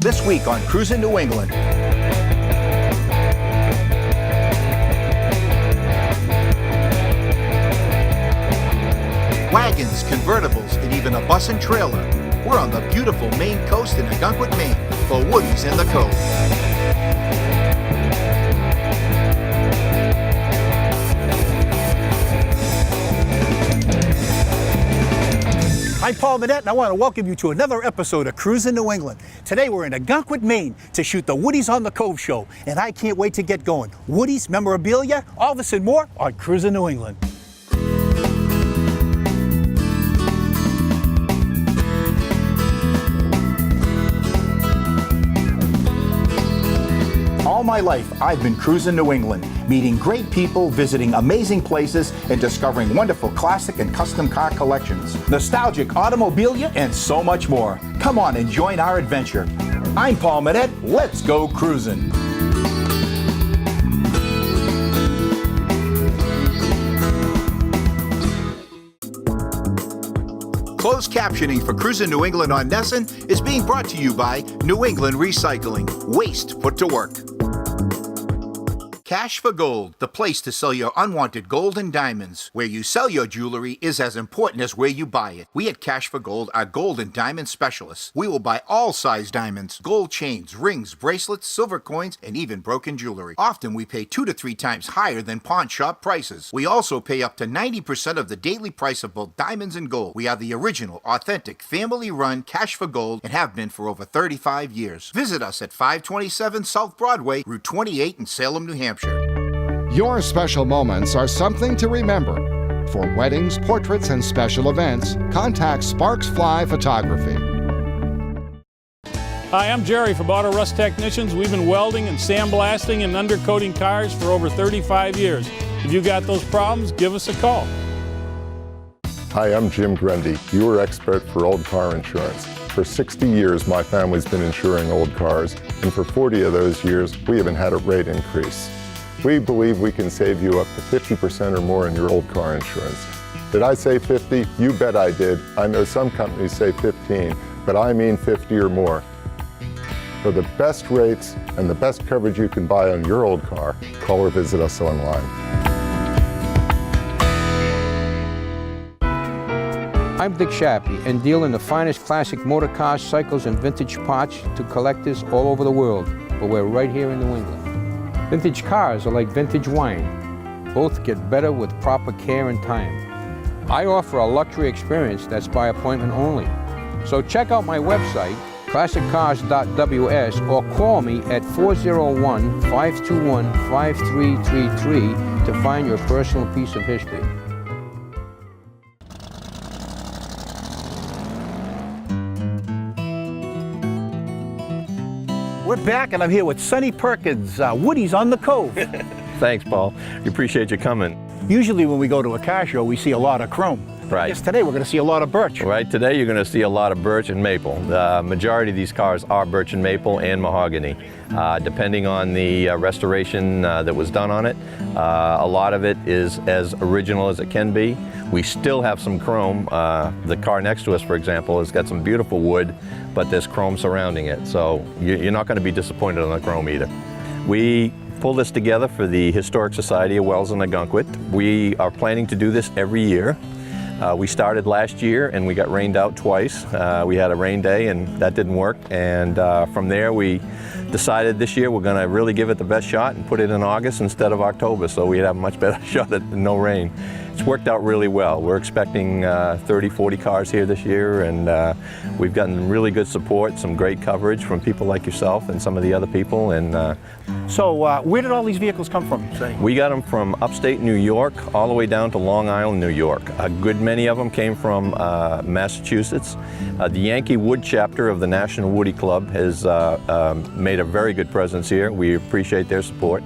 This week on Cruisin' New England. Wagons, convertibles, and even a bus and trailer. We're on the beautiful Maine coast in Ogunquit, Maine for Woodies in the Cove. I'm Paul Manette, and I want to welcome you to another episode of Cruisin' New England. Today we're in Ogunquit, Maine to shoot the Woodies on the Cove show, and I can't wait to get going. Woodies, memorabilia, all this and more on Cruisin' New England. All my life, I've been cruising New England, meeting great people, visiting amazing places, and discovering wonderful classic and custom car collections, nostalgic automobilia, and so much more. Come on and join our adventure. I'm Paul Manette. Let's go cruising. Closed captioning for Cruisin' New England on Nesson is being brought to you by New England Recycling. Waste put to work. Cash for Gold, the place to sell your unwanted gold and diamonds. Where you sell your jewelry is as important as where you buy it. We at Cash for Gold are gold and diamond specialists. We will buy all size diamonds, gold chains, rings, bracelets, silver coins, and even broken jewelry. Often we pay 2 to 3 times higher than pawn shop prices. We also pay up to 90% of the daily price of both diamonds and gold. We are the original, authentic, family-run Cash for Gold and have been for over 35 years. Visit us at 527 South Broadway, Route 28 in Salem, New Hampshire. Your special moments are something to remember. For weddings, portraits, and special events, contact Sparks Fly Photography. Hi, I'm Jerry from Auto Rust Technicians. We've been welding and sandblasting and undercoating cars for over 35 years. If you got those problems, give us a call. Hi, I'm Jim Grundy, your expert for old car insurance. For 60 years, my family's been insuring old cars, and for 40 of those years, we haven't had a rate increase. We believe we can save you up to 50% or more in your old car insurance. Did I say 50? You bet I did. I know some companies say 15, but I mean 50 or more. For the best rates and the best coverage you can buy on your old car, call or visit us online. I'm Dick Shappy and deal in the finest classic motor cars, cycles, and vintage parts to collectors all over the world, but we're right here in New England. Vintage cars are like vintage wine. Both get better with proper care and time. I offer a luxury experience that's by appointment only. So check out my website, classiccars.ws, or call me at 401-521-5333 to find your personal piece of history. We're back, and I'm here with Sonny Perkins, Woodies on the Cove. Thanks, Paul. We appreciate you coming. Usually when we go to a car show, we see a lot of chrome. Right. I guess today we're going to see a lot of birch. Right, today you're going to see a lot of birch and maple. The majority of these cars are birch and maple and mahogany. Depending on the restoration that was done on it, a lot of it is as original as it can be. We still have some chrome. The car next to us, for example, has got some beautiful wood, but there's chrome surrounding it. So you're not going to be disappointed on the chrome either. We pulled this together for the Historic Society of Wells and Ogunquit. We are planning to do this every year. We started last year and we got rained out twice. We had a rain day and that didn't work. And from there we decided this year we're going to really give it the best shot and put it in August instead of October, so we'd have a much better shot at no rain. It's worked out really well. We're expecting 30, 40 cars here this year, and we've gotten really good support, some great coverage from people like yourself and some of the other people. And So where did all these vehicles come from? we got them from upstate New York all the way down to Long Island, New York. A good many of them came from Massachusetts. The Yankee Wood chapter of the National Woody Club has made a very good presence here. We appreciate their support.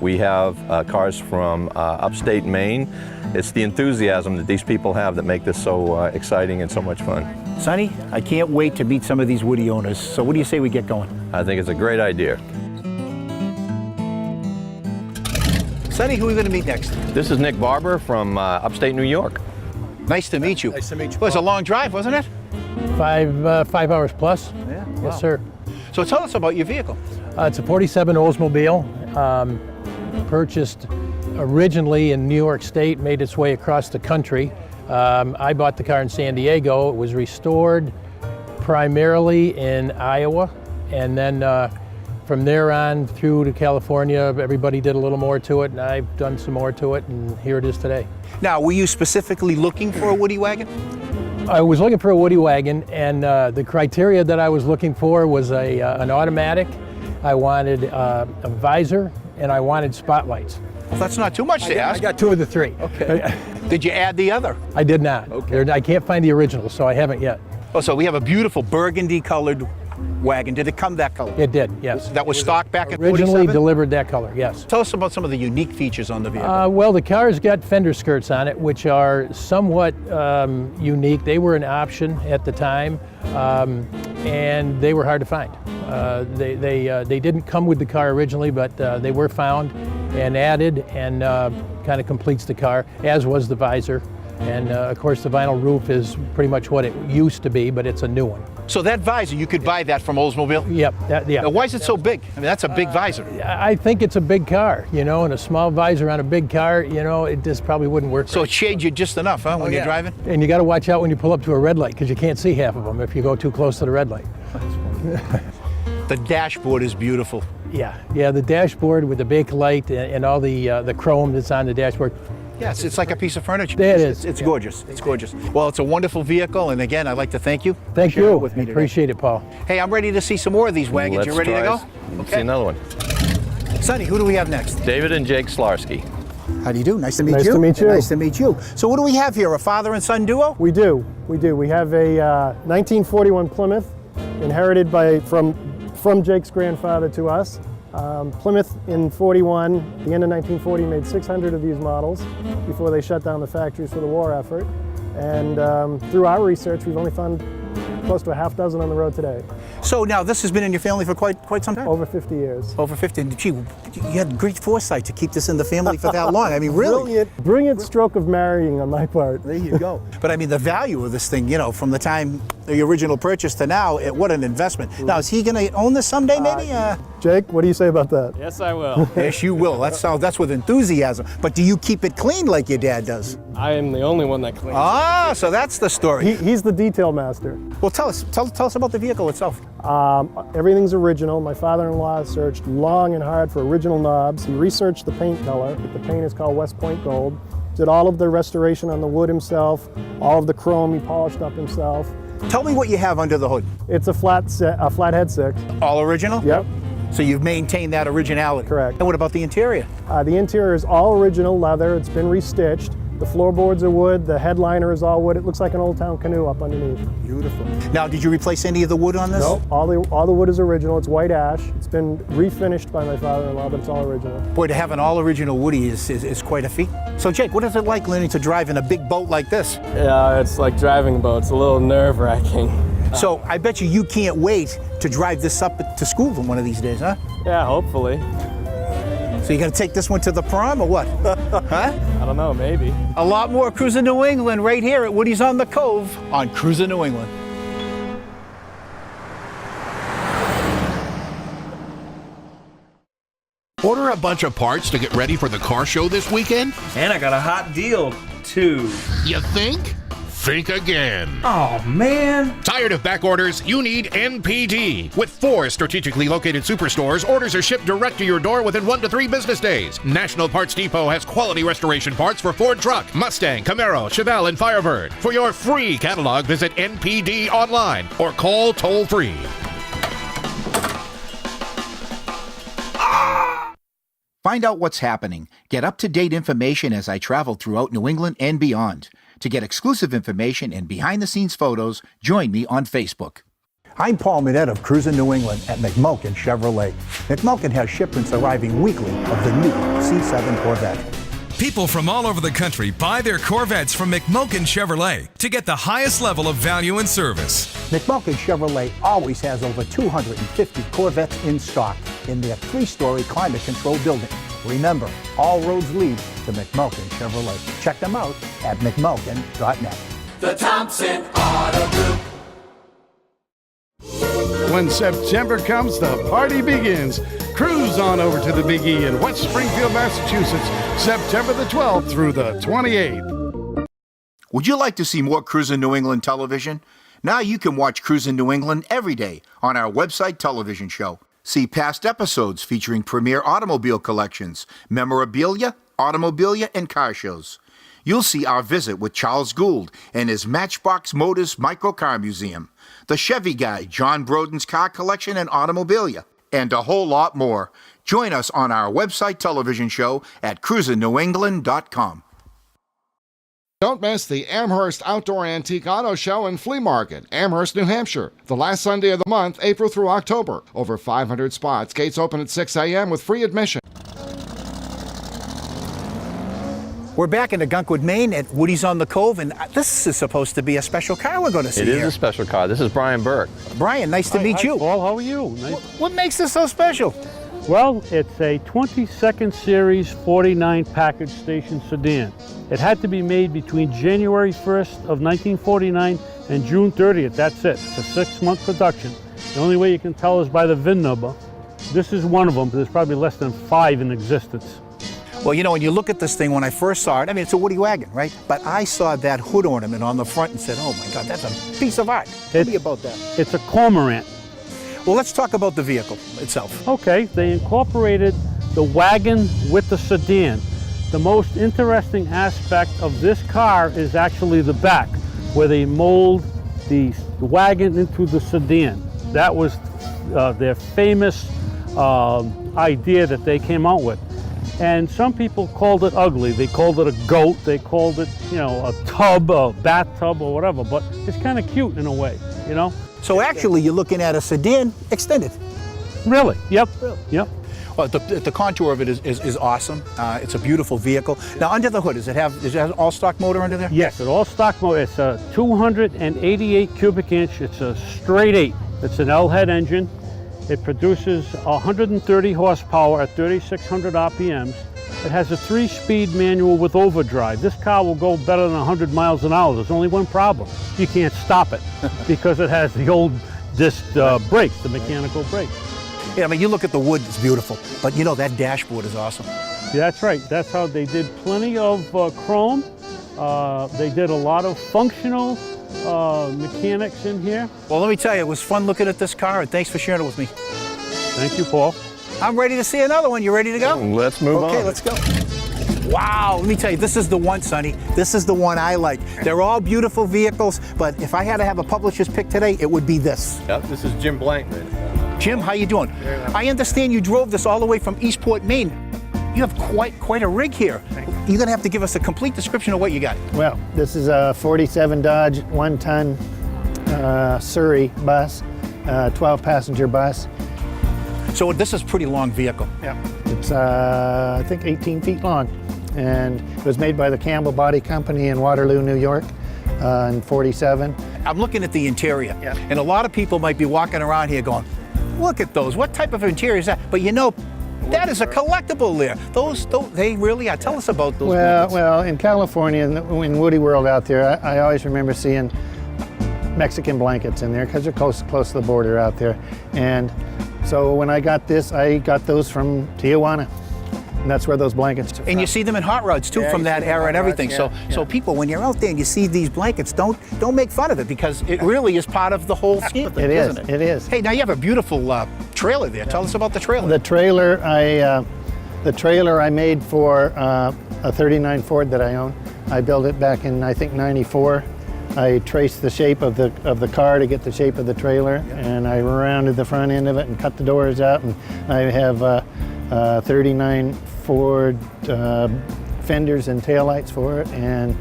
We have cars from upstate Maine. It's the enthusiasm that these people have that make this so exciting and so much fun. Sonny, I can't wait to meet some of these Woody owners. So what do you say we get going? I think it's a great idea. Sonny, who are we going to meet next? This is Nick Barber from upstate New York. Nice to meet you. Nice to meet you. Well, it was a long drive, wasn't it? 5 hours plus. Yeah. Yes, sir. So tell us about your vehicle. It's a 47 Oldsmobile, purchased originally in New York State, made its way across the country. I bought the car in San Diego. It was restored primarily in Iowa, and then from there on through to California, everybody did a little more to it, and I've done some more to it, and here it is today. Now, were you specifically looking for a Woody wagon? I was looking for a Woody wagon, and the criteria that I was looking for was an automatic. I wanted a visor, and I wanted spotlights. Well, that's not too much to ask. I got 2 of the 3. Okay. Did you add the other? I did not. Okay. I can't find the original, so I haven't yet. Oh, so we have a beautiful burgundy colored wagon. Did it come that color? It did, yes. That was stock back at Originally 47? delivered that color, yes. Tell us about some of the unique features on the vehicle. Well, the car's got fender skirts on it, which are somewhat unique. They were an option at the time, and they were hard to find. They didn't come with the car originally, but they were found and added, and kind of completes the car, as was the visor. And of course, the vinyl roof is pretty much what it used to be, but it's a new one. So that visor, you could buy that from Oldsmobile? Yep. Yeah. Now, why is it so big? I mean, that's a big visor. I think it's a big car, and a small visor on a big car, it just probably wouldn't work. So right. it shades you just enough, huh, when you're driving? And you got to watch out when you pull up to a red light, because you can't see half of them if you go too close to the red light. The dashboard is beautiful. Yeah, the dashboard with the bakelite and all the chrome that's on the dashboard. Yes, it's like a piece of furniture. It is. It's gorgeous. It's gorgeous. Well, it's a wonderful vehicle, and again, I'd like to thank you. Thank for sharing you. it with me I today. appreciate it, Paul. Hey, I'm ready to see some more of these wagons. You ready to go? Let's see another one. Sonny, who do we have next? David and Jake Slarsky. How do you do? Nice to meet you. Nice to meet you. Nice to meet you. So what do we have here? A father and son duo? We do. We have a 1941 Plymouth, inherited from Jake's grandfather to us. Plymouth in 41, the end of 1940, made 600 of these models before they shut down the factories for the war effort. And through our research, we've only found close to a half dozen on the road today. So now this has been in your family for quite some time? Over 50 years. Over 50. And gee, you had great foresight to keep this in the family for that long. I mean, really. Brilliant stroke of marrying on my part. There you go. But I mean, the value of this thing, from the time the original purchase to now, what an investment. Now, is he going to own this someday, maybe? Jake, what do you say about that? Yes, I will. Yes, you will. That's with enthusiasm. But do you keep it clean like your dad does? I am the only one that cleans. Ah, so that's the story. He's the detail master. Well, tell us about the vehicle itself. Everything's original. My father-in-law searched long and hard for original knobs. He researched the paint color. The paint is called West Point Gold. Did all of the restoration on the wood himself. All of the chrome he polished up himself. Tell me what you have under the hood. It's a flathead 6. All original? Yep. So you've maintained that originality. Correct. And what about the interior? The interior is all original leather. It's been restitched. The floorboards are wood. The headliner is all wood. It looks like an old town canoe up underneath. Beautiful. Now, did you replace any of the wood on this? No, all the wood is original. It's white ash. It's been refinished by my father-in-law, but it's all original. Boy, to have an all original Woody is quite a feat. So Jake, what is it like learning to drive in a big boat like this? Yeah, it's like driving a boat. It's a little nerve-wracking. So I bet you can't wait to drive this up to school one of these days, huh? Yeah, hopefully. So you gonna take this one to the prom or what? Huh? I don't know, maybe. A lot more Cruisin' New England right here at Woodies on the Cove on Cruisin' New England. Order a bunch of parts to get ready for the car show this weekend? And I got a hot deal, too. You think? Think again. Oh, man. Tired of back orders? You need NPD. With 4 strategically located superstores, orders are shipped direct to your door within 1 to 3 business days. National Parts Depot has quality restoration parts for Ford Truck, Mustang, Camaro, Chevelle, and Firebird. For your free catalog, visit NPD online or call toll-free. Find out what's happening. Get up-to-date information as I travel throughout New England and beyond. To get exclusive information and behind-the-scenes photos, join me on Facebook. I'm Paul Manette of Cruisin' New England at McMulkin Chevrolet. McMulkin has shipments arriving weekly of the new C7 Corvette. People from all over the country buy their Corvettes from McMulkin Chevrolet to get the highest level of value and service. McMulkin Chevrolet always has over 250 Corvettes in stock in their 3-story climate-controlled building. Remember, all roads lead to McMulkin Chevrolet. Check them out at McMulkin.net. The Thompson Auto Group. when September comes, the party begins. Cruise on over to the Big E in West Springfield, Massachusetts, September the 12th through the 28th. Would you like to see more Cruisin' New England television? Now you can watch Cruisin' New England every day on our website television show. See past episodes featuring premier automobile collections, memorabilia, automobilia, and car shows. You'll see our visit with Charles Gould and his Matchbox Motors Microcar Museum, the Chevy Guy, John Broden's car collection and automobilia, and a whole lot more. Join us on our website television show at cruisingNewEngland.com. Don't miss the Amherst Outdoor Antique Auto Show and Flea Market, Amherst, New Hampshire. The last Sunday of the month, April through October. Over 500 spots. Gates open at 6 a.m. with free admission. We're back in Gunkwood, Maine at Woodies on the Cove, and this is supposed to be a special car we're going to see It is here. a special car. This is Brian Burke. Brian, nice to meet you. Paul, how are you? Nice. What makes this so special? Well, it's a 22nd Series 49 package station sedan. It had to be made between January 1st of 1949 and June 30th. That's it. It's a 6-month production. The only way you can tell is by the VIN number. This is one of them, but there's probably less than 5 in existence. Well, you know, when you look at this thing, when I first saw it, I mean, it's a Woody wagon, right? But I saw that hood ornament on the front and said, oh my God, that's a piece of art. Tell me about that. It's a cormorant. Well, let's talk about the vehicle itself. Okay, they incorporated the wagon with the sedan. The most interesting aspect of this car is actually the back, where they mold the wagon into the sedan. That was their famous idea that they came out with. And some people called it ugly. They called it a goat. They called it, you know, a tub, a bathtub or whatever. But it's kind of cute in a way, you know? So actually, you're looking at a sedan extended. Really? Yep. Yep. Well, the contour of it is awesome. It's a beautiful vehicle. Now, under the hood, does it have all stock motor under there? Yes, an all stock motor. It's a 288 cubic inch. It's a straight 8. It's an L-head engine. It produces 130 horsepower at 3,600 RPMs. It has a 3-speed manual with overdrive. This car will go better than 100 miles an hour. There's only one problem. You can't stop it because it has the old disc brakes, the mechanical brakes. Yeah, I mean, you look at the wood, it's beautiful. But you know, that dashboard is awesome. Yeah, that's right. That's how they did plenty of chrome. They did a lot of functional mechanics in here. Well, let me tell you, it was fun looking at this car, and thanks for sharing it with me. Thank you, Paul. I'm ready to see another one. You ready to go? Let's move on. Okay, let's go. Wow, let me tell you, this is the one, Sonny. This is the one I like. They're all beautiful vehicles, but if I had to have a publisher's pick today, it would be this. Yep, this is Jim Blankman. Jim, how you doing? I understand you drove this all the way from Eastport, Maine. You have quite a rig here. You're gonna have to give us a complete description of what you got. Well, this is a 47 Dodge 1-ton Surrey bus, 12-passenger bus. So this is a pretty long vehicle. Yeah. It's, I think, 18 feet long. And it was made by the Campbell Body Company in Waterloo, New York in 47. I'm looking at the interior. Yeah. And a lot of people might be walking around here going, look at those. What type of interior is that? But you know, that is a collectible there. Those they really are. Tell us about those. Well, in California, in Woody World out there, I always remember seeing Mexican blankets in there because they're close to the border out there. And so when I got this, I got those from Tijuana. And that's where those blankets are from. And you see them in hot rods too, from that era and everything. So people, when you're out there and you see these blankets, don't make fun of it because it really is part of a scheme. It is. It is. Hey, now you have a beautiful trailer there. Tell us about the trailer. The trailer I made for a 39 Ford that I own. I built it back in, I think, '94. I traced the shape of the car to get the shape of the trailer, and I rounded the front end of it and cut the doors out. And I have 39 Ford fenders and taillights for it, and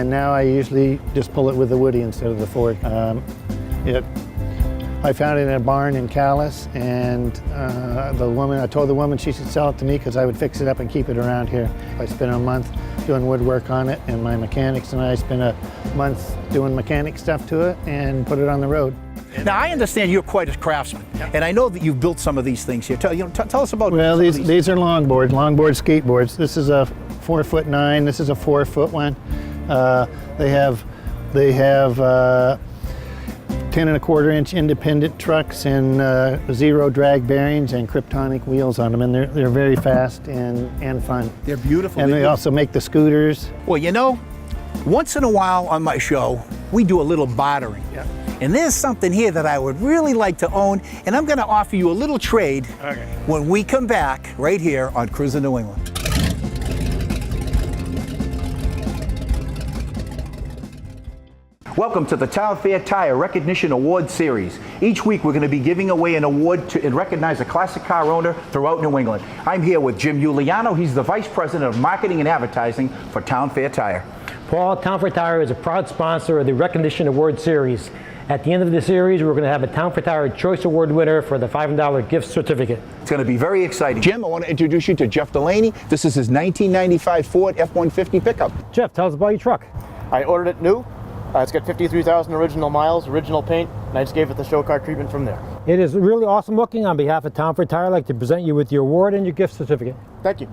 now I usually just pull it with the Woody instead of the Ford. I found it in a barn in Calais, and I told the woman she should sell it to me because I would fix it up and keep it around here. I spent a month doing woodwork on it, and my mechanics and I spent a month doing mechanic stuff to it and put it on the road. Now, I understand you're quite a craftsman, and I know that you've built some of these things here. Tell us about. Well, these are longboard skateboards. This is a 4'9". This is a 4-foot one. They have 10 1/4-inch independent trucks and zero drag bearings and Kryptonic wheels on them, and they're very fast and fun. They're beautiful. And they also make the scooters. Well, you know, once in a while on my show, we do a little bartering. Yeah. And there's something here that I would really like to own, and I'm going to offer you a little trade when we come back right here on Cruisin' New England. Welcome to the Town Fair Tire Recognition Award Series. Each week we're going to be giving away an award to recognize a classic car owner throughout New England. I'm here with Jim Giuliano. He's the Vice President of Marketing and Advertising for Town Fair Tire. Paul, Town Fair Tire is a proud sponsor of the Recognition Award Series. At the end of the series, we're going to have a Town Fair Tire Choice Award winner for the $500 gift certificate. It's going to be very exciting. Jim, I want to introduce you to Jeff Delaney. This is his 1995 Ford F-150 pickup. Jeff, tell us about your truck. I ordered it new. It's got 53,000 original miles, original paint, and I just gave it the show car treatment from there. It is really awesome looking. On behalf of Town Fair Tire, I'd like to present you with your award and your gift certificate. Thank you.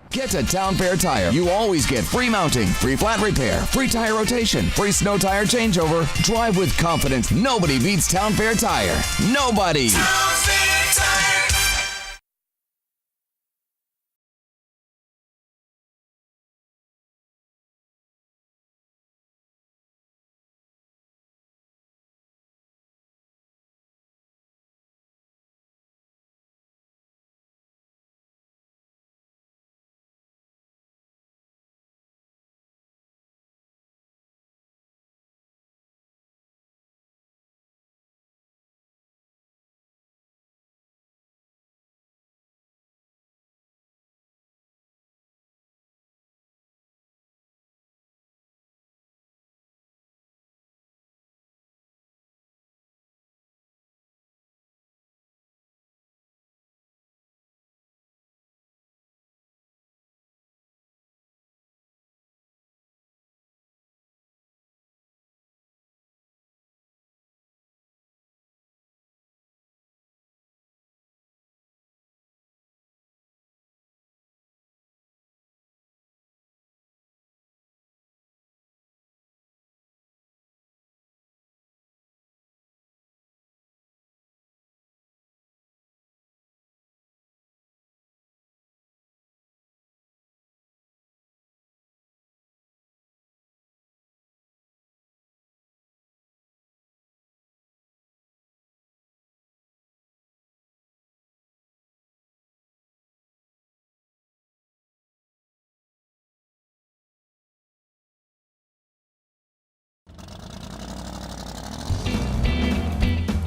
Get to Town Fair Tire. You always get free mounting, free flat repair, free tire rotation, free snow tire changeover. Drive with confidence. Nobody beats Town Fair Tire. Nobody. Town Fair Tire.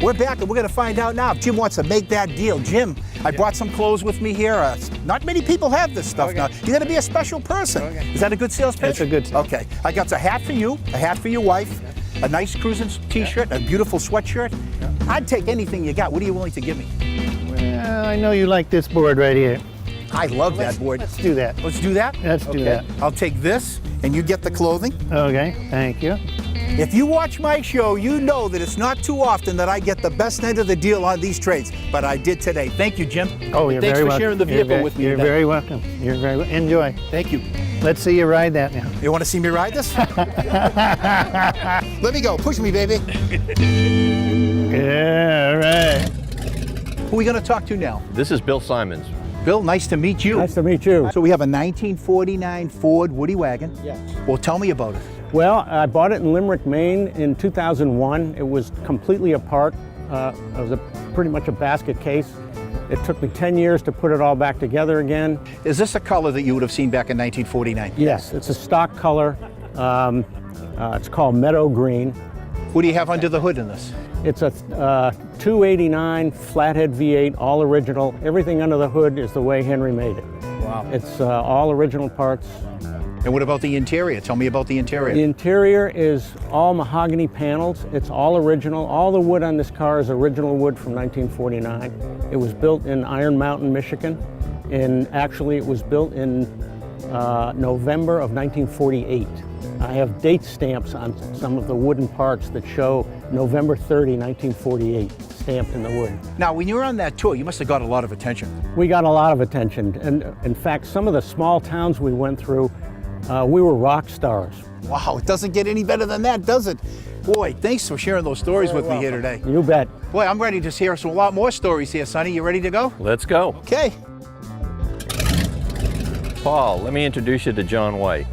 We're back and we're going to find out now if Jim wants to make that deal. Jim, I brought some clothes with me here. Not many people have this stuff now. You're going to be a special person. Is that a good sales pitch? It's a good sales. Okay. I got a hat for you, a hat for your wife, a nice Cruisin' t-shirt, a beautiful sweatshirt. I'd take anything you got. What are you willing to give me? Well, I know you like this board right here. I love that board. Let's do that. Let's do that? Let's do that. I'll take this and you get the clothing. Okay, thank you. If you watch my show, you know that it's not too often that I get the best end of the deal on these trades, but I did today. Thank you, Jim. Oh, you're Thanks very for welcome. sharing the vehicle with me You're today. very welcome. You're very welcome. Enjoy. Thank you. Let's see you ride that now. You want to see me ride this? Let me go. Push me, baby. Yeah, all right. Who are we going to talk to now? This is Bill Simons. Bill, nice to meet you. Nice to meet you. So we have a 1949 Ford Woody wagon. Yes. Well, tell me about it. Well, I bought it in Limerick, Maine in 2001. It was completely apart. It was pretty much a basket case. It took me 10 years to put it all back together again. Is this a color that you would have seen back in 1949? Yes, it's a stock color. It's called meadow green. What do you have under the hood in this? It's a 289 flathead V8, all original. Everything under the hood is the way Henry made it. Wow. It's all original parts. And what about the interior? Tell me about the interior. The interior is all mahogany panels. It's all original. All the wood on this car is original wood from 1949. It was built in Iron Mountain, Michigan. And actually it was built in November of 1948. I have date stamps on some of the wooden parts that show November 30, 1948, stamped in the wood. Now, when you were on that tour, you must have got a lot of attention. We got a lot of attention. And in fact, some of the small towns we went through, we were rock stars. Wow, it doesn't get any better than that, does it? Boy, thanks for sharing those stories with me here today. You bet. Boy, I'm ready to hear a lot more stories here, Sonny. You ready to go? Let's go. Okay. Paul, let me introduce you to John White.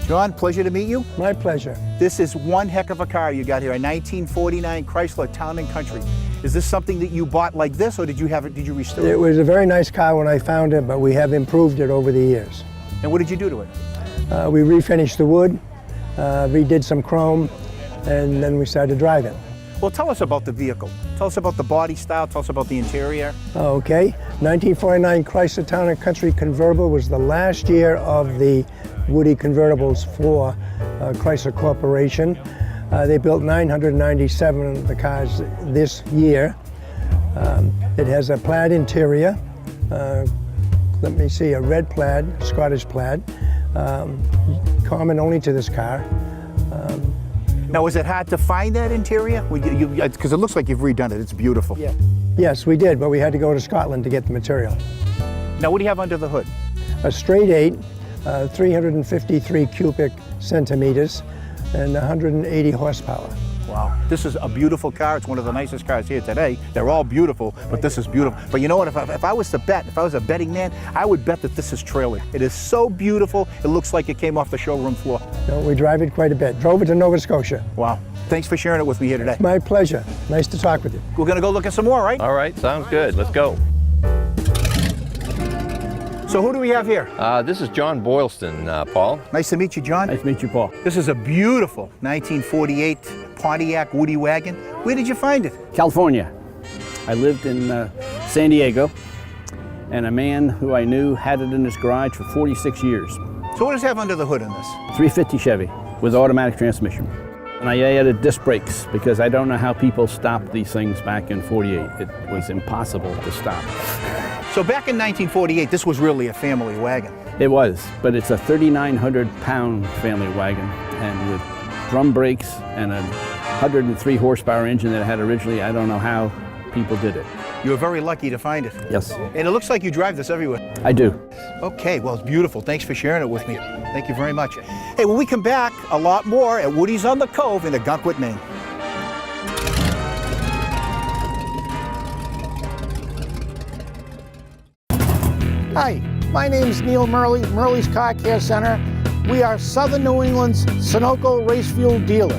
John, pleasure to meet you. My pleasure. This is one heck of a car you got here, a 1949 Chrysler Town & Country. Is this something that you bought like this, or did you restore it? It was a very nice car when I found it, but we have improved it over the years. And what did you do to it? We refinished the wood, redid some chrome, and then we started to drive it. Well, tell us about the vehicle. Tell us about the body style. Tell us about the interior. Okay. 1949 Chrysler Town & Country convertible was the last year of the Woody convertibles for Chrysler Corporation. They built 997 of the cars this year. It has a plaid interior. Let me see, a red plaid, Scottish plaid, common only to this car. Now, is it hard to find that interior? Because it looks like you've redone it. It's beautiful. Yeah. Yes, we did, but we had to go to Scotland to get the material. Now, what do you have under the hood? A straight 8, 353 cubic centimeters, and 180 horsepower. Wow. This is a beautiful car. It's one of the nicest cars here today. They're all beautiful, but this is beautiful. But you know what? If I was to bet, if I was a betting man, I would bet that this is trailer. It is so beautiful. It looks like it came off the showroom floor. No, we drive it quite a bit. Drove it to Nova Scotia. Wow. Thanks for sharing it with me here today. My pleasure. Nice to talk with you. We're going to go look at some more, right? All right, sounds good. Let's go. So who do we have here? This is John Boylston, Paul. Nice to meet you, John. Nice to meet you, Paul. This is a beautiful 1948 Pontiac Woody wagon. Where did you find it? California. I lived in San Diego, and a man who I knew had it in his garage for 46 years. So what does it have under the hood in this? 350 Chevy with automatic transmission. And I added disc brakes because I don't know how people stopped these things back in 48. It was impossible to stop. So back in 1948, this was really a family wagon. It was, but it's a 3,900-pound family wagon, and with drum brakes and a 103 horsepower engine that it had originally. I don't know how people did it. You were very lucky to find it. Yes. And it looks like you drive this everywhere. I do. Okay, well, it's beautiful. Thanks for sharing it with me. Thank you very much. Hey, when we come back, a lot more at Woodies on the Cove in Algonquin, Maine. Hi, my name's Neil Murley, Murley's Car Care Center. We are Southern New England's Sunoco race fuel dealer.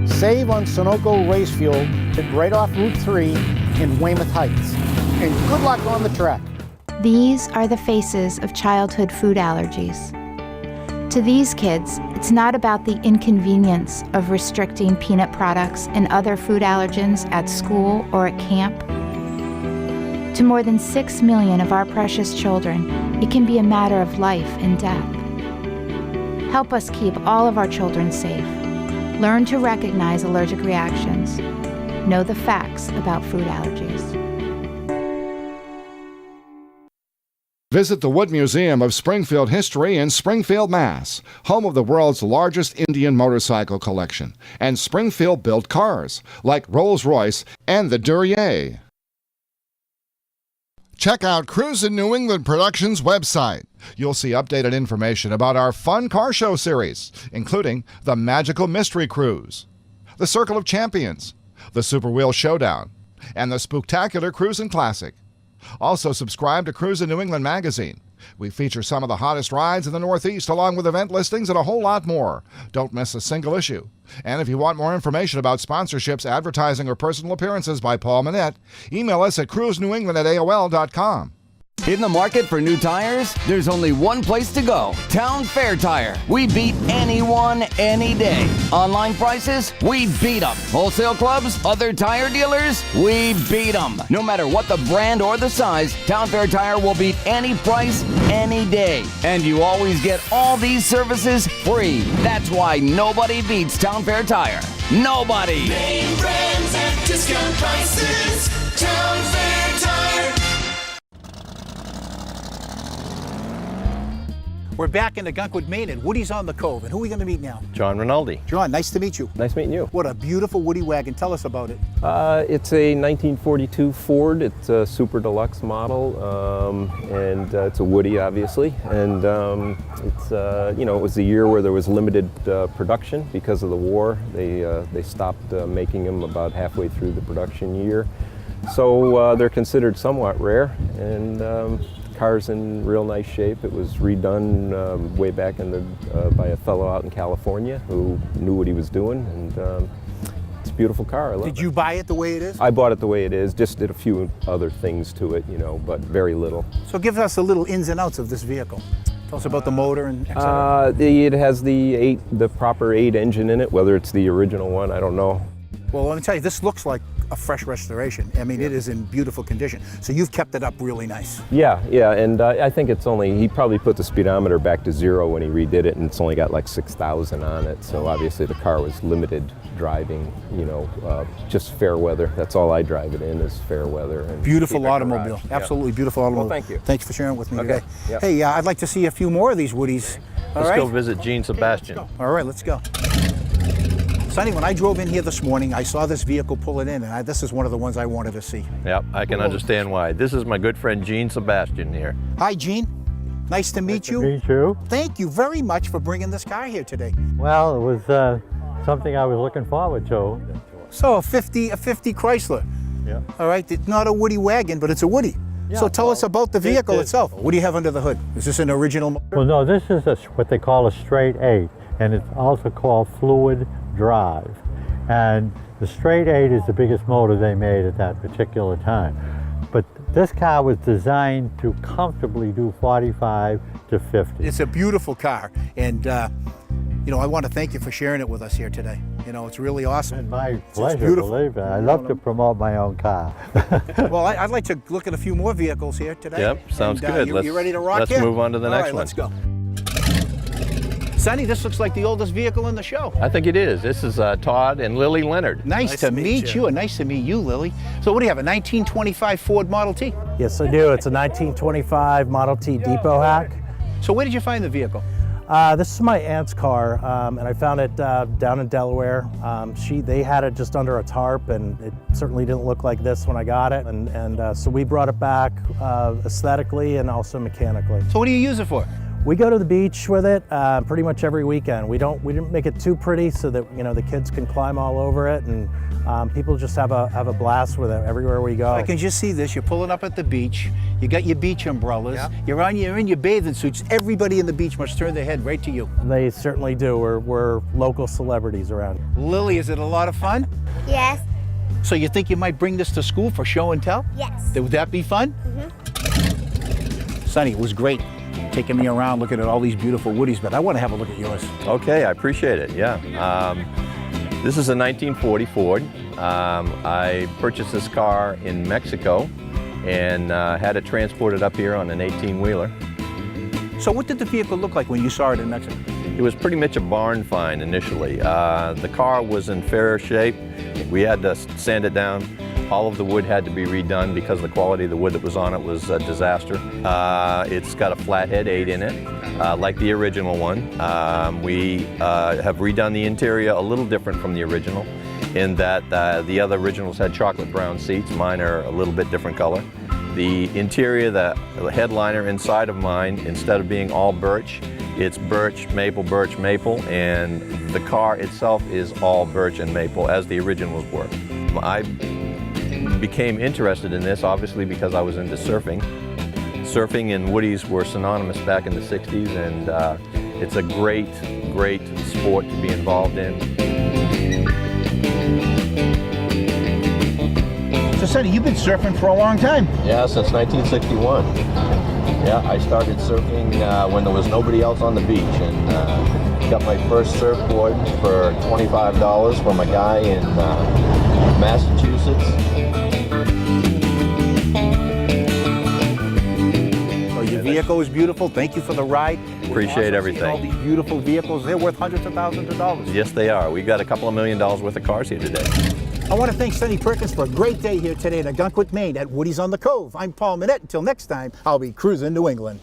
Save on Sunoco race fuel right off Route 3 in Weymouth Heights. And good luck on the track. These are the faces of childhood food allergies. To these kids, it's not about the inconvenience of restricting peanut products and other food allergens at school or at camp. To more than 6 million of our precious children, it can be a matter of life and death. Help us keep all of our children safe. Learn to recognize allergic reactions. Know the facts about food allergies. Visit the Wood Museum of Springfield History in Springfield, Mass., home of the world's largest Indian motorcycle collection, and Springfield-built cars, like Rolls-Royce and the Duryea. Check out Cruisin New England Productions' website. You'll see updated information about our fun car show series, including the Magical Mystery Cruise, the Circle of Champions, the Super Wheel Showdown, and the Spooktacular Cruisin' Classic. Also subscribe to Cruisin New England magazine. We feature some of the hottest rides in the Northeast, along with event listings and a whole lot more. Don't miss a single issue. And if you want more information about sponsorships, advertising, or personal appearances by Paul Manette, email us at cruisenewengland@aol.com. In the market for new tires? There's only one place to go. Town Fair Tire. We beat anyone, any day. Online prices? We beat them. Wholesale clubs? Other tire dealers? We beat them. No matter what the brand or the size, Town Fair Tire will beat any price, any day. And you always get all these services free. That's why nobody beats Town Fair Tire. Nobody. Name brands at discount prices. Town Fair Tire. We're back in Algonquin, Maine at Woodies on the Cove. And who are we going to meet now? John Rinaldi. John, nice to meet you. Nice meeting you. What a beautiful Woody wagon. Tell us about it. It's a 1942 Ford. It's a super deluxe model, and it's a Woody, obviously. And it's it was the year where there was limited production because of the war. They stopped making them about halfway through the production year. So they're considered somewhat rare, and the car's in real nice shape. It was redone way back by a fellow out in California who knew what he was doing, and it's a beautiful car. I love it. Did you buy it the way it is? I bought it the way it is, just did a few other things to it, but very little. So give us a little ins and outs of this vehicle. Tell us about the motor and et cetera. It has the proper 8 engine in it, whether it's the original one, I don't know. Well, let me tell you, this looks like a fresh restoration. I mean, it is in beautiful condition. So you've kept it up really nice. Yeah, and I think it's he probably put the speedometer back to 0 when he redid it, and it's only got like 6,000 on it. So obviously the car was limited driving, just fair weather. That's all I drive it in is fair weather. And beautiful automobile, absolutely beautiful automobile. Well, thank you. Thanks for sharing with me Okay. today. Yep. Hey, I'd like to see a few more of these Woodies. Let's go visit Gene Sebastian. All right, let's go. Sonny, when I drove in here this morning, I saw this vehicle pull it in, and this is one of the ones I wanted to see. Yep, I can understand why. This is my good friend Gene Sebastian here. Hi, Gene. Nice to meet you. Nice to meet you. Thank you very much for bringing this car here today. Well, it was something I was looking forward to. So a 50 Chrysler. Yeah. All right, it's not a Woody wagon, but it's a Woody. Yeah, so tell us about the vehicle itself. What do you have under the hood? Is this an original motor? Well, no, this is what they call a straight 8, and it's also called fluid drive. And the straight 8 is the biggest motor they made at that particular time. But this car was designed to comfortably do 45 to 50. It's a beautiful car, and I want to thank you for sharing it with us here today. It's really awesome. And my pleasure, believe me. I love to promote my own car. Well, I'd like to look at a few more vehicles here today. Yep, sounds good. You ready to rock Let's here? move on to the next All right, one. let's go. Sonny, this looks like the oldest vehicle in the show. I think it is. This is Todd and Lily Leonard. Nice to meet you, and nice to meet you, Lily. So what do you have, a 1925 Ford Model T? Yes, I do. It's a 1925 Model T depot hack. So where did you find the vehicle? This is my aunt's car, and I found it down in Delaware. They had it just under a tarp, and it certainly didn't look like this when I got it. And so we brought it back aesthetically and also mechanically. So what do you use it for? We go to the beach with it pretty much every weekend. We didn't make it too pretty so that the kids can climb all over it, and people just have a blast with it everywhere we go. I can just see this. You're pulling up at the beach. You got your beach umbrellas. Yep. You're in your bathing suits. Everybody in the beach must turn their head right to you. They certainly do. We're local celebrities around here. Lily, is it a lot of fun? Yes. So you think you might bring this to school for show and tell? Yes. Would that be fun? Mm-hmm. Sonny, it was great taking me around looking at all these beautiful Woodies, but I want to have a look at yours. Okay, I appreciate it, yeah. This is a 1940 Ford. I purchased this car in Mexico and had it transported up here on an 18-wheeler. So what did the vehicle look like when you saw it in Mexico? It was pretty much a barn find initially. The car was in fair shape. We had to sand it down. All of the wood had to be redone because the quality of the wood that was on it was a disaster. It's got a flathead 8 in it, like the original one. We have redone the interior a little different from the original in that the other originals had chocolate brown seats. Mine are a little bit different color. The interior, the headliner inside of mine, instead of being all birch, it's birch, maple, and the car itself is all birch and maple, as the originals were. I became interested in this, obviously, because I was into surfing. Surfing and Woodies were synonymous back in the 60s, and it's a great sport to be involved in. So Sonny, you've been surfing for a long time. Yeah, since 1961. Yeah, I started surfing when there was nobody else on the beach, and got my first surfboard for $25 from a guy in Massachusetts. So your vehicle is beautiful. Thank you for the ride. Appreciate everything. All these beautiful vehicles, they're worth hundreds of thousands of dollars. Yes, they are. We've got a couple of $1 million worth of cars here today. I want to thank Sonny Perkins for a great day here today in Algonquin, Maine at Woodies on the Cove. I'm Paul Manette. Until next time, I'll be cruising New England.